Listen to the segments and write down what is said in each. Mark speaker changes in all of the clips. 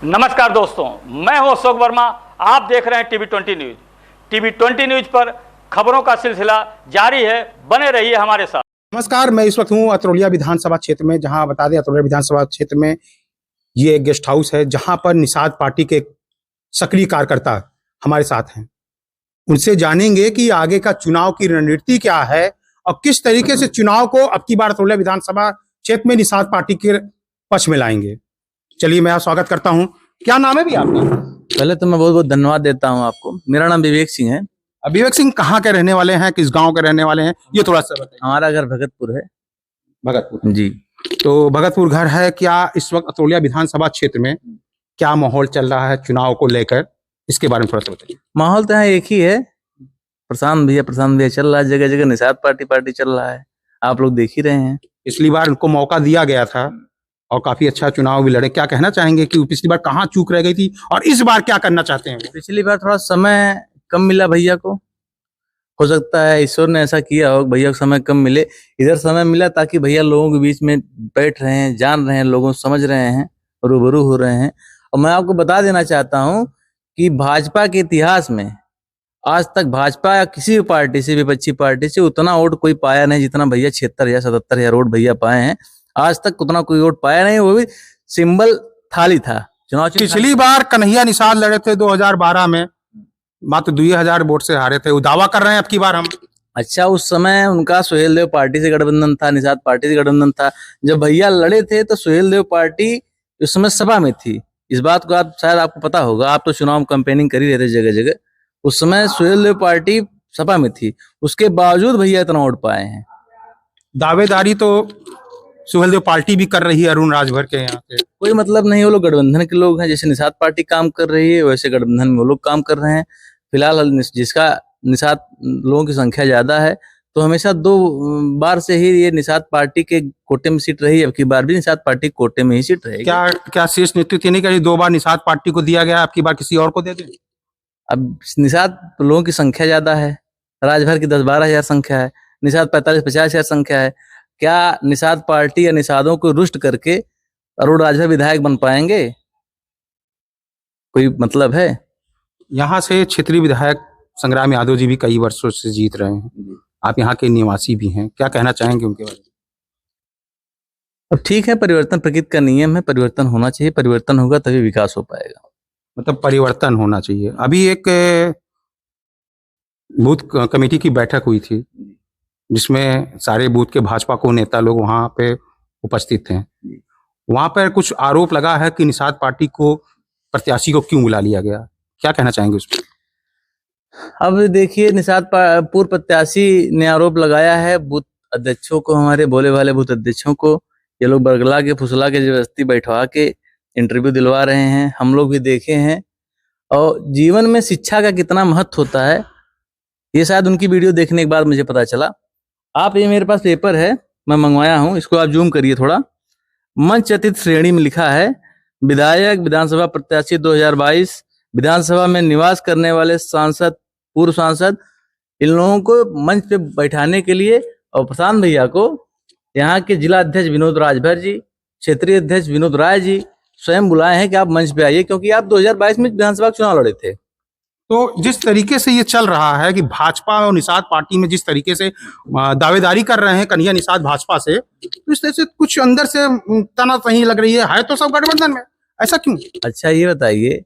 Speaker 1: नमस्कार दोस्तों, मैं हूं अशोक वर्मा। आप देख रहे हैं टीवी20 न्यूज। टीवी20 न्यूज पर खबरों का सिलसिला जारी है, बने रहिए हमारे साथ।
Speaker 2: नमस्कार, मैं इस वक्त हूं अतरौलिया विधानसभा क्षेत्र में, जहां बता दें अतरौलिया विधानसभा क्षेत्र में ये एक गेस्ट हाउस है जहां पर निषाद पार्टी के सक्रिय कार्यकर्ता हमारे साथ हैं। उनसे जानेंगे कि आगे का चुनाव की रणनीति क्या है और किस तरीके से चुनाव को अब की बार अतरौलिया विधानसभा क्षेत्र में निषाद पार्टी के पक्ष में लाएंगे। चलिए, मैं स्वागत करता हूं। क्या नाम है भी आपका?
Speaker 3: पहले तो मैं बहुत बहुत धन्यवाद देता हूं आपको। मेरा नाम विवेक सिंह है।
Speaker 2: विवेक सिंह कहाँ के रहने वाले हैं, किस गांव के रहने वाले हैं, ये थोड़ा सा बताइए।
Speaker 3: हमारा घर भगतपुर है।
Speaker 2: भगतपुर
Speaker 3: जी।
Speaker 2: तो भगतपुर घर है। क्या इस वक्त अतरौलिया विधानसभा क्षेत्र में क्या माहौल चल रहा है चुनाव को लेकर, इसके बारे में थोड़ा सा बताइए।
Speaker 3: माहौल तो यहाँ एक ही है, प्रशांत भैया चल रहा है। जगह जगह निषाद पार्टी चल रहा है, आप लोग देख ही रहे हैं।
Speaker 2: पिछली बार उनको मौका दिया गया था और काफी अच्छा चुनाव भी लड़े। क्या कहना चाहेंगे कि पिछली बार कहाँ चूक रह गई थी और इस बार क्या करना चाहते हैं?
Speaker 3: पिछली बार थोड़ा समय कम मिला भैया को, हो सकता है ईश्वर ने ऐसा किया हो, भैया को समय कम मिले। इधर समय मिला ताकि भैया लोगों के बीच में बैठ रहे हैं, जान रहे हैं, लोगों को समझ रहे हैं, रूबरू हो रहे हैं। और मैं आपको बता देना चाहता हूं कि भाजपा के इतिहास में आज तक भाजपा या किसी भी पार्टी से, विपक्षी पार्टी से उतना वोट कोई पाया नहीं जितना भैया 76,000 77,000 वोट भैया पाए हैं। आज तक उतना कोई वोट पाया नहीं, वो भी सिंबल थाली था। चुनाव
Speaker 2: पिछली बार कन्हैया निषाद लड़े थे 2012 में, मात्र 2,000 वोट से हारे थे। वो दावा कर रहे हैं अब की बार हम।
Speaker 3: अच्छा, उस समय उनका सुहेल देव पार्टी से गठबंधन था, निषाद पार्टी से गठबंधन था। जब भैया लड़े थे तो सुहेल देव पार्टी उस समय सभा में थी। इस बात को आप शायद आपको पता होगा, आप तो चुनाव में कैंपेनिंग कर ही रहे थे जगह जगह। उस समय सुहेल देव पार्टी सभा में थी, उसके बावजूद भैया इतना वोट पाए हैं।
Speaker 2: दावेदारी तो सुहेल देव पार्टी भी कर रही है अरुण राजभर के यहाँ से।
Speaker 3: कोई मतलब नहीं, वो लोग गठबंधन के लोग हैं। जैसे निषाद पार्टी काम कर रही है वैसे गठबंधन में वो लोग काम कर रहे हैं। फिलहाल जिसका निषाद लोगों की संख्या ज्यादा है, तो हमेशा 2 बार से ही ये निषाद पार्टी के कोटे में सीट रही है। अब की बार भी निषाद पार्टी कोटे में ही सीट रहेगी।
Speaker 2: क्या शीर्ष नेतृत्व नहीं करी? 2 बार निषाद पार्टी को दिया गया, अब की बार किसी और को दे दें?
Speaker 3: अब निषाद लोगों की संख्या ज्यादा है, राजभर की 10-12 हजार संख्या है, निषाद 45-50 हजार संख्या है। क्या निषाद पार्टी या निषादों को रुष्ट करके अरुण राजभर विधायक बन पाएंगे? कोई मतलब है?
Speaker 2: यहाँ से क्षेत्रीय विधायक संग्राम यादव जी भी कई वर्षों से जीत रहे हैं। आप यहाँ के निवासी भी हैं, क्या कहना चाहेंगे उनके बारे में?
Speaker 3: अब ठीक है, परिवर्तन प्रकृति का नियम है, परिवर्तन होना चाहिए। परिवर्तन होगा तभी विकास हो पाएगा।
Speaker 2: मतलब परिवर्तन होना चाहिए। अभी एक बूथ कमेटी की बैठक हुई थी जिसमें सारे बूथ के भाजपा को नेता लोग वहां पे उपस्थित थे। वहां पर कुछ आरोप लगा है कि निषाद पार्टी को प्रत्याशी को क्यों बुला लिया गया, क्या कहना चाहेंगे उस पर?
Speaker 3: अब देखिए, निषाद पूर्व प्रत्याशी ने आरोप लगाया है बूथ अध्यक्षों को, हमारे बोले वाले बूथ अध्यक्षों को। ये लोग बरगला के फुसला के जबरदस्ती बैठवा के इंटरव्यू दिलवा रहे हैं। हम लोग भी देखे हैं। और जीवन में शिक्षा का कितना महत्व होता है ये शायद उनकी वीडियो देखने के बाद मुझे पता चला। आप, ये मेरे पास पेपर है, मैं मंगवाया हूं, इसको आप जूम करिए थोड़ा। मंच अतिथि श्रेणी में लिखा है विधायक विधानसभा प्रत्याशी 2022, विधानसभा में निवास करने वाले सांसद, पूर्व सांसद, इन लोगों को मंच पे बैठाने के लिए और प्रशांत भैया को यहाँ के जिला अध्यक्ष विनोद राजभर जी, क्षेत्रीय अध्यक्ष विनोद राय जी स्वयं बुलाए हैं कि आप मंच पे आइए, क्योंकि आप 2022 में विधानसभा चुनाव लड़े थे।
Speaker 2: तो जिस तरीके से ये चल रहा है कि भाजपा और निषाद पार्टी में जिस तरीके से दावेदारी कर रहे हैं कन्हैया निषाद भाजपा से, तो इस तरह से कुछ अंदर से तनातनी लग रही है तो सब गठबंधन में, ऐसा क्यों?
Speaker 3: अच्छा, ये बताइए,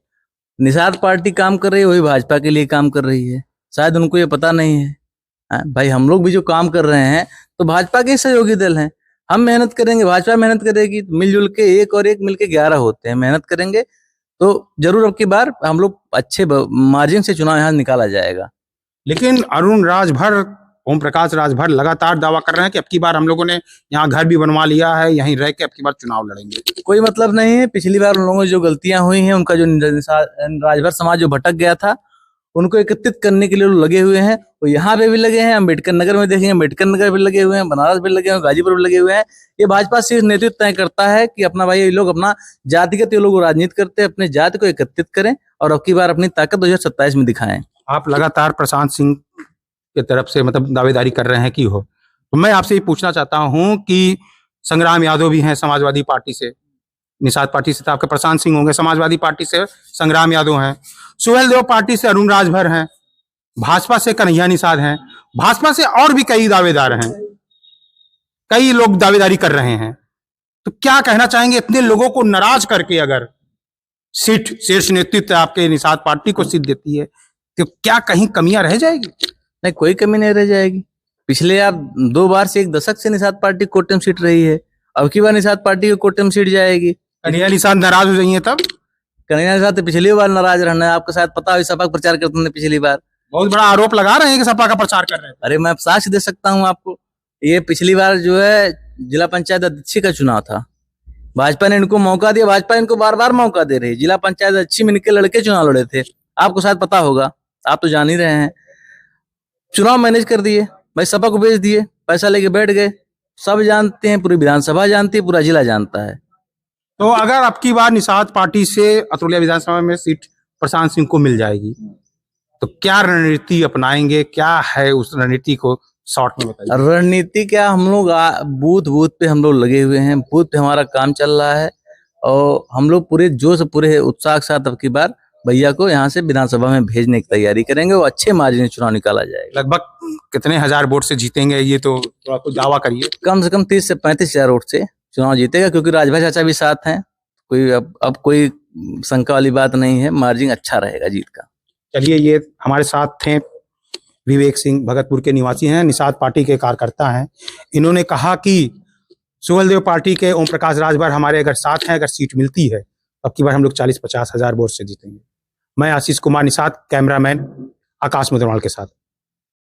Speaker 3: निषाद पार्टी काम कर रही है वही भाजपा के लिए काम कर रही है, शायद उनको ये पता नहीं है। भाई, हम लोग भी जो काम कर रहे हैं तो भाजपा के सहयोगी दल हैं। हम मेहनत करेंगे, भाजपा मेहनत करेगी, मिलजुल के 1 और 1 मिलके 11 होते हैं। मेहनत करेंगे तो जरूर अब की बार हम लोग अच्छे मार्जिन से चुनाव यहाँ निकाला जाएगा।
Speaker 2: लेकिन अरुण राजभर, ओम प्रकाश राजभर लगातार दावा कर रहे हैं कि अब की बार हम लोगों ने यहाँ घर भी बनवा लिया है, यहीं रह के अब की बार चुनाव लड़ेंगे।
Speaker 3: कोई मतलब नहीं है। पिछली बार उन लोगों की जो गलतियां हुई हैं, उनका जो राजभर समाज जो भटक गया था, उनको एकत्रित करने के लिए लोग लगे हुए हैं। वो यहाँ पे भी लगे हैं, अम्बेडकर नगर में देखेंगे, अम्बेडकर नगर भी लगे हुए हैं, बनारस भी लगे हुए हैं, गाजीपुर भी लगे हुए हैं। ये भाजपा सिर्फ नेतृत्व तय करता है कि अपना भाई, ये लोग अपना जातिगत, ये लोग राजनीति करते हैं, अपने जाति को एकत्रित करें और अब की बार अपनी ताकत 2027 में दिखाएं।
Speaker 2: आप लगातार प्रशांत सिंह की तरफ से मतलब दावेदारी कर रहे हैं कि हो, तो मैं आपसे ये पूछना चाहता हूँ कि संग्राम यादव भी हैं समाजवादी पार्टी से, निषाद पार्टी से तो आपके प्रशांत सिंह होंगे, समाजवादी पार्टी से संग्राम यादव हैं, सुहेलदेव पार्टी से अरुण राजभर हैं, भाजपा से कन्हैया निषाद हैं, भाजपा से और भी कई दावेदार हैं, कई लोग दावेदारी कर रहे हैं। तो क्या कहना चाहेंगे इतने लोगों को नाराज करके अगर सीट शीर्ष नेतृत्व आपके निषाद पार्टी को सीट देती है तो क्या कहीं कमियां रह जाएगी?
Speaker 3: नहीं, कोई कमी नहीं रह जाएगी। पिछले आप 2 बार से 1 दशक से निषाद पार्टी कोटम सीट रही है, अब की बार निषाद पार्टी को कोटम सीट जाएगी।
Speaker 2: कन्हैया निषाद नाराज हो जाइए तब?
Speaker 3: कन्हैया निषाद तो पिछली बार नाराज रहना, आपको शायद पता हो, सपा का प्रचार करते थे पिछली बार।
Speaker 2: बहुत बड़ा आरोप लगा रहे हैं कि सपा का प्रचार कर रहे हैं।
Speaker 3: अरे मैं साक्ष्य दे सकता हूँ आपको। ये पिछली बार जो है जिला पंचायत अध्यक्ष का चुनाव था, भाजपा ने इनको मौका दिया, भाजपा इनको बार बार मौका दे रही है। जिला पंचायत अध्यक्ष में इनके लड़के चुनाव लड़े थे, आपको शायद पता होगा, आप तो जान ही रहे हैं। चुनाव मैनेज कर दिए, भाई सपा को भेज दिए, पैसा लेके बैठ गए। सब जानते हैं, पूरी विधानसभा जानती है, पूरा जिला जानता है।
Speaker 2: तो अगर अब की बार निषाद पार्टी से अतरौलिया विधानसभा में सीट प्रशांत सिंह को मिल जाएगी तो क्या रणनीति अपनाएंगे? क्या है उस रणनीति को शॉर्ट में बताइए।
Speaker 3: रणनीति क्या, हम लोग बूथ पे हम लोग लगे हुए हैं, बूथ पे हमारा काम चल रहा है और हम लोग पूरे जोश पूरे उत्साह के साथ अब की बार भैया को यहाँ से विधानसभा में भेजने की तैयारी करेंगे और अच्छे मार्जिन से चुनाव निकाला जाएगा।
Speaker 2: लगभग कितने हजार वोट से जीतेंगे ये तो थोड़ा कुछ दावा करिए।
Speaker 3: कम से कम 30 से 35 हजार वोट से चुनाव जीतेगा, क्योंकि राजभाई चाचा भी साथ हैं। कोई अब कोई शंका वाली बात नहीं है, मार्जिन अच्छा रहेगा जीत का।
Speaker 2: चलिए, ये हमारे साथ थे विवेक सिंह, भगतपुर के निवासी हैं, निषाद पार्टी के कार्यकर्ता हैं। इन्होंने कहा कि सुहेलदेव पार्टी के ओम प्रकाश राजभर हमारे अगर साथ हैं, अगर सीट मिलती है अब की बार हम लोग 40-50 हजार वोट से जीतेंगे। मैं आशीष कुमार निषाद, कैमरामैन आकाश मुद्रवाल के साथ।